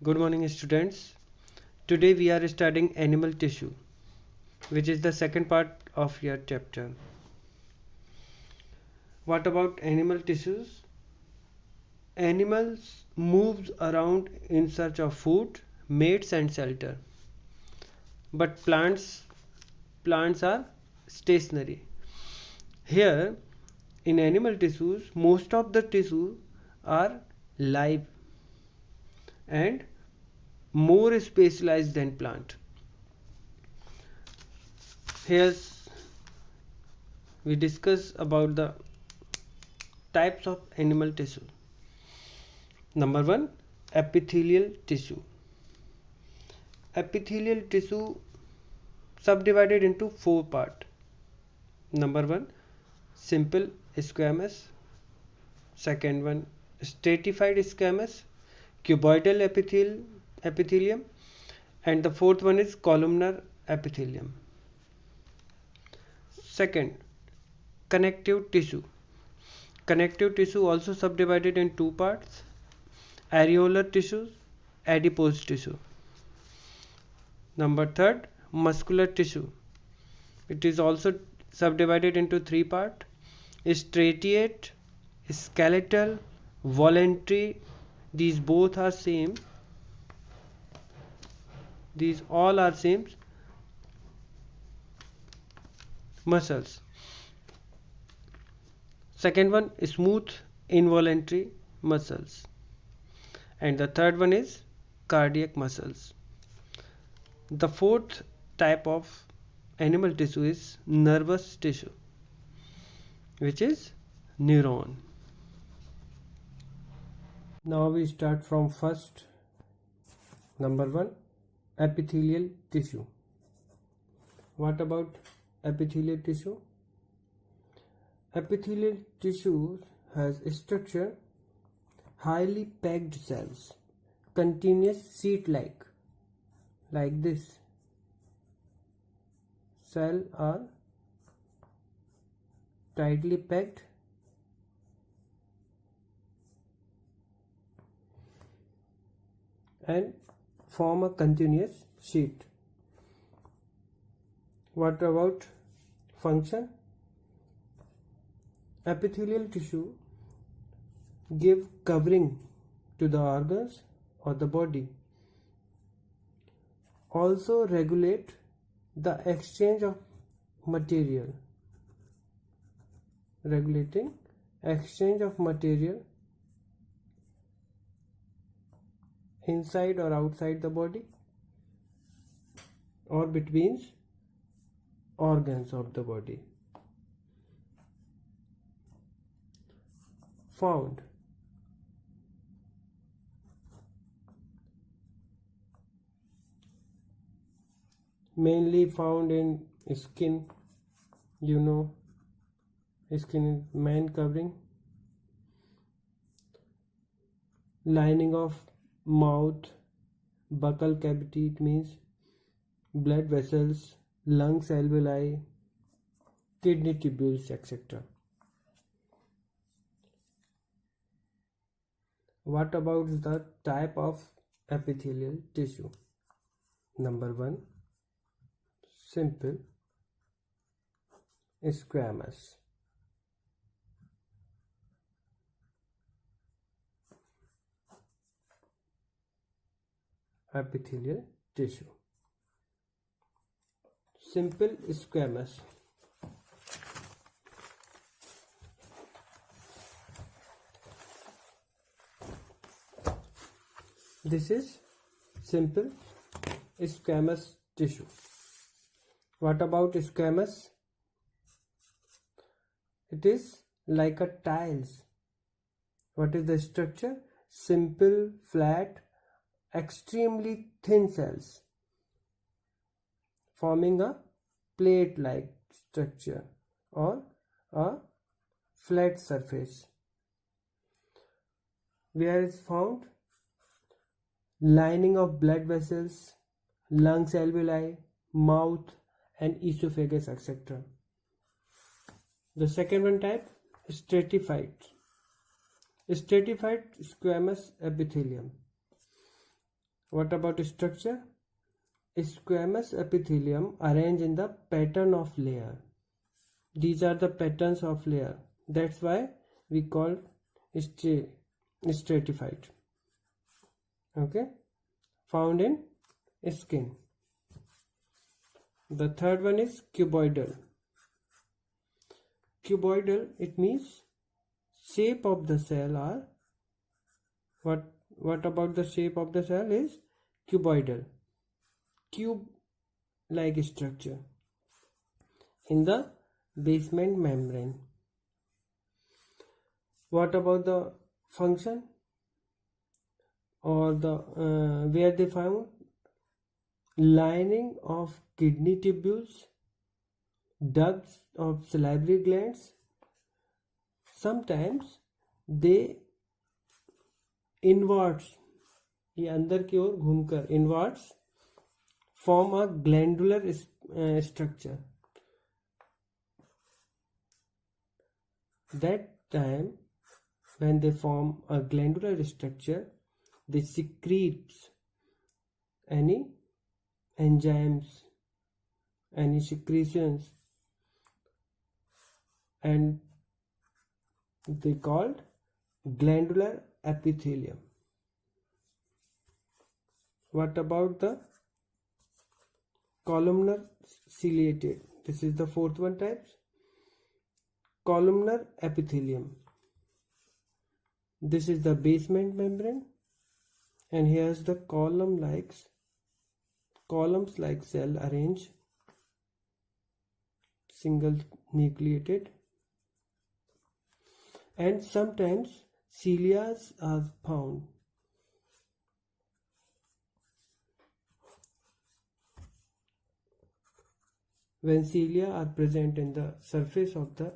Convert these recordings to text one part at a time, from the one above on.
Good morning, students. Today we are studying animal tissue, which is the second part of your chapter. What about animal tissues? Animals move around in search of food, mates and shelter. But plants are stationary. Here in animal tissues, most of the tissues are live and more specialized than plant. Here we discuss about the types of animal tissue. Number 1, epithelial tissue. Epithelial tissue subdivided into 4 parts. Number 1, simple squamous. Second one, stratified squamous, cuboidal epithelium, and the fourth one is columnar epithelium. Second, connective tissue. Connective tissue also subdivided in 2 parts: areolar tissue, adipose tissue. Number third, muscular tissue. It is also subdivided into 3 parts: striate, skeletal, voluntary. These both are same. These all are same muscles. Second one, smooth involuntary muscles, and the third one is cardiac muscles. The fourth type of animal tissue is nervous tissue, which is neuron. Now we start from first. Number 1, epithelial tissue. What about epithelial tissue? Epithelial tissue has structure highly packed cells, continuous sheet-like this. Cells are tightly packed and form a continuous sheet. What about function? Epithelial tissue give covering to the organs or the body. Also regulate the exchange of material. Regulating exchange of material inside or outside the body or between organs of the body. Found mainly found in skin. Skin is main covering. Lining of mouth, buccal cavity, it means blood vessels, lungs, alveoli, kidney tubules, etc. What about the type of epithelial tissue? Number 1, simple squamous. Epithelial tissue. Simple squamous. This is simple squamous tissue. What about squamous? It is like a tiles. What is the structure? Simple, flat, extremely thin cells forming a plate-like structure or a flat surface. Where is found? Lining of blood vessels, lungs, alveoli, mouth and esophagus, etc. The second one type, stratified. Stratified squamous epithelium. What about structure? Squamous epithelium arranged in the pattern of layer. These are the patterns of layer. That's why we call stratified. Okay, found in skin. The third one is cuboidal. Cuboidal, it means shape of the cell are what about the shape of the cell is cuboidal, cube like structure in the basement membrane. What about the function or the where they found? Lining of kidney tubules, ducts of salivary glands. Sometimes they inwards, ये अंदर की ओर घूमकर inwards form a glandular structure. That time when they form a glandular structure, they secrete any enzymes, any secretions, and they called glandular epithelium. What about the columnar ciliated? This is the fourth one type. Columnar epithelium. This is the basement membrane, and here's the columns like cell arranged, single nucleated, and sometimes cilia are found. When cilia are present in the surface of the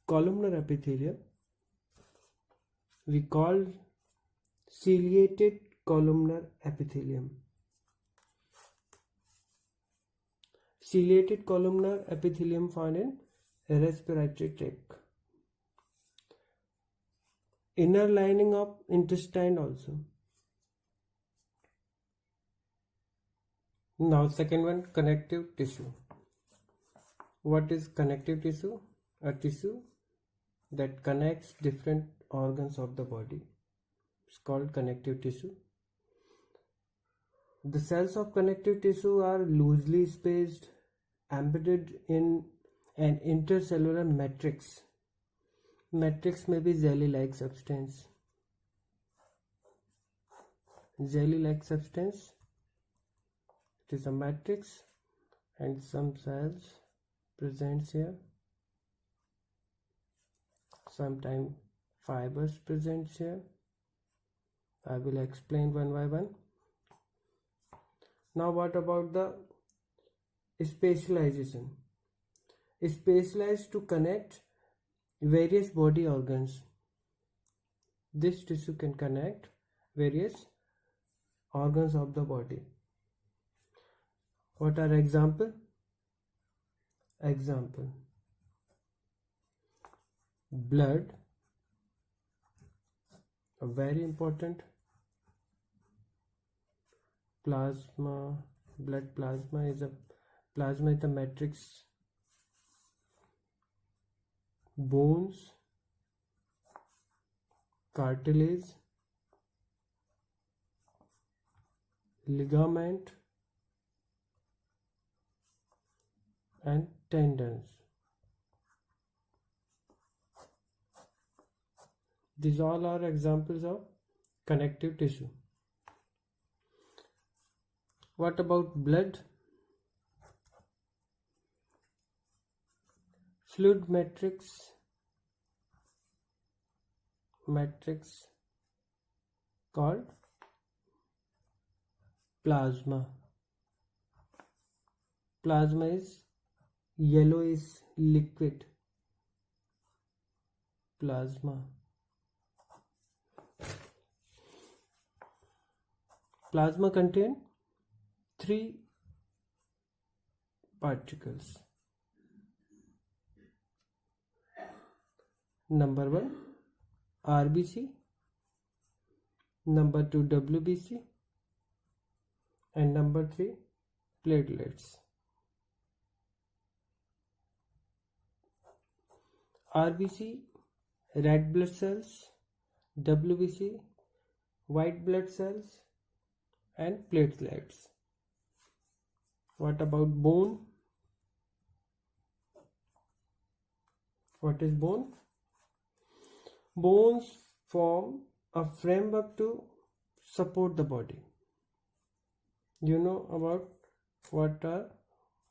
columnar epithelium, we call ciliated columnar epithelium. Ciliated columnar epithelium found in respiratory tract. Inner lining of intestine also. Now second one, connective tissue. What is connective tissue? A tissue that connects different organs of the body. It's called connective tissue. The cells of connective tissue are loosely spaced, embedded in an intercellular matrix. Matrix may be jelly-like substance. Jelly-like substance. It is a matrix, and some cells presents here. Sometimes fibers presents here. I will explain one by one. Now what about the specialization? Specialized to connect various body organs. This tissue can connect various organs of the body. What are example? Example: blood, a very important. Plasma, blood plasma is a matrix. Bones, cartilage, ligament, and tendons. These all are examples of connective tissue. What about blood? Fluid matrix called plasma. Plasma is yellowish liquid. Plasma. Plasma contains 3 particles. Number 1, RBC. Number 2, WBC. And number 3, platelets. RBC, red blood cells, WBC, white blood cells, and platelets. What about bone? What is bone? Bones form a framework to support the body. You know about what are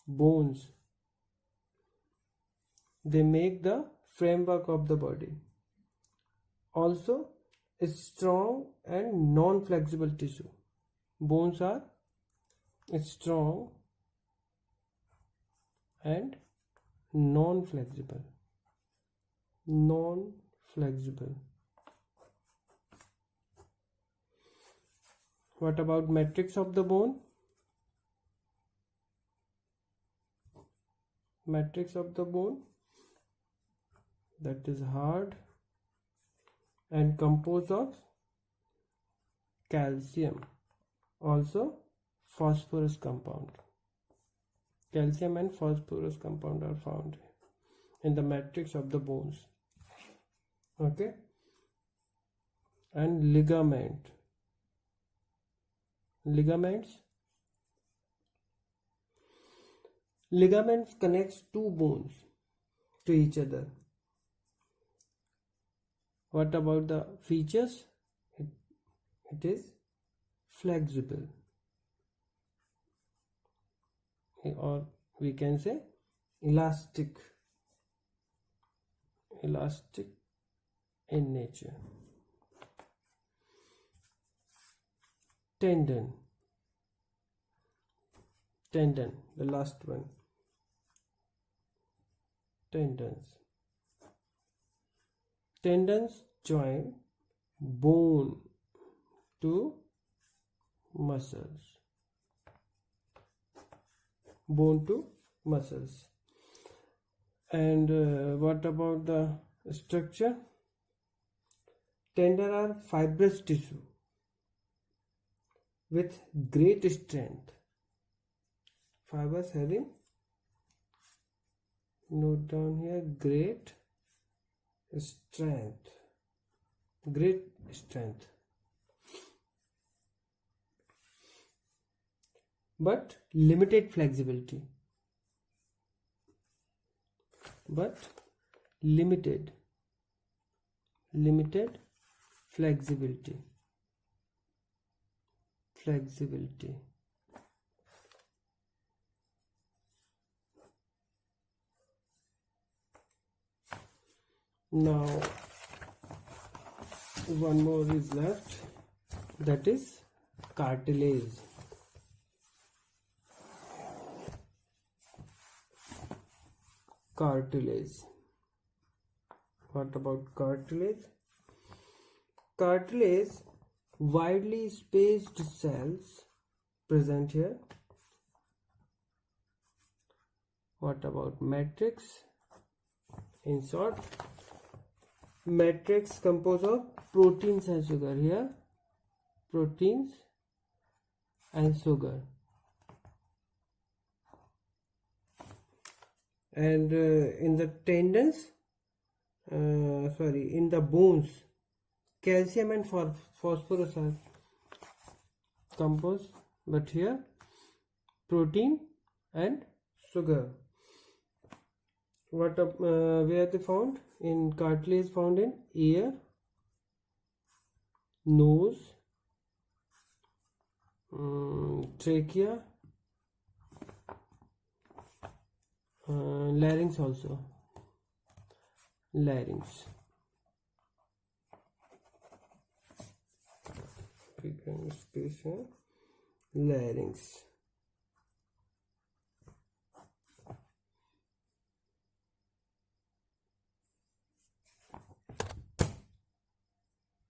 bones? They make the framework of the body. Also, it's strong and non-flexible tissue. Bones are strong and non-flexible. Non-flexible. What about matrix of the bone? Matrix of the bone, that is hard and composed of calcium, also phosphorus compound. Calcium and phosphorus compound are found in the matrix of the bones. Okay. And ligament. Ligaments. Ligaments connects two bones to each other. What about the features? It is flexible, or we can say elastic in nature. Tendon, the last one. Tendons join bone to muscles. And what about the structure? Tendon are fibrous tissue with great strength. Fibers having, note down here, great strength. But limited flexibility. Limited flexibility. Now one more is left, that is cartilage. What about cartilage? Cartilage, widely spaced cells present here. What about matrix? In short, matrix composed of proteins and sugar. Here, proteins and sugar. And in the tendons, in the bones, calcium and phosphorus are composed, but here protein and sugar. Where they found? In cartilage, found in ear, nose, trachea, larynx also. Larynx. We can space here. Larynx.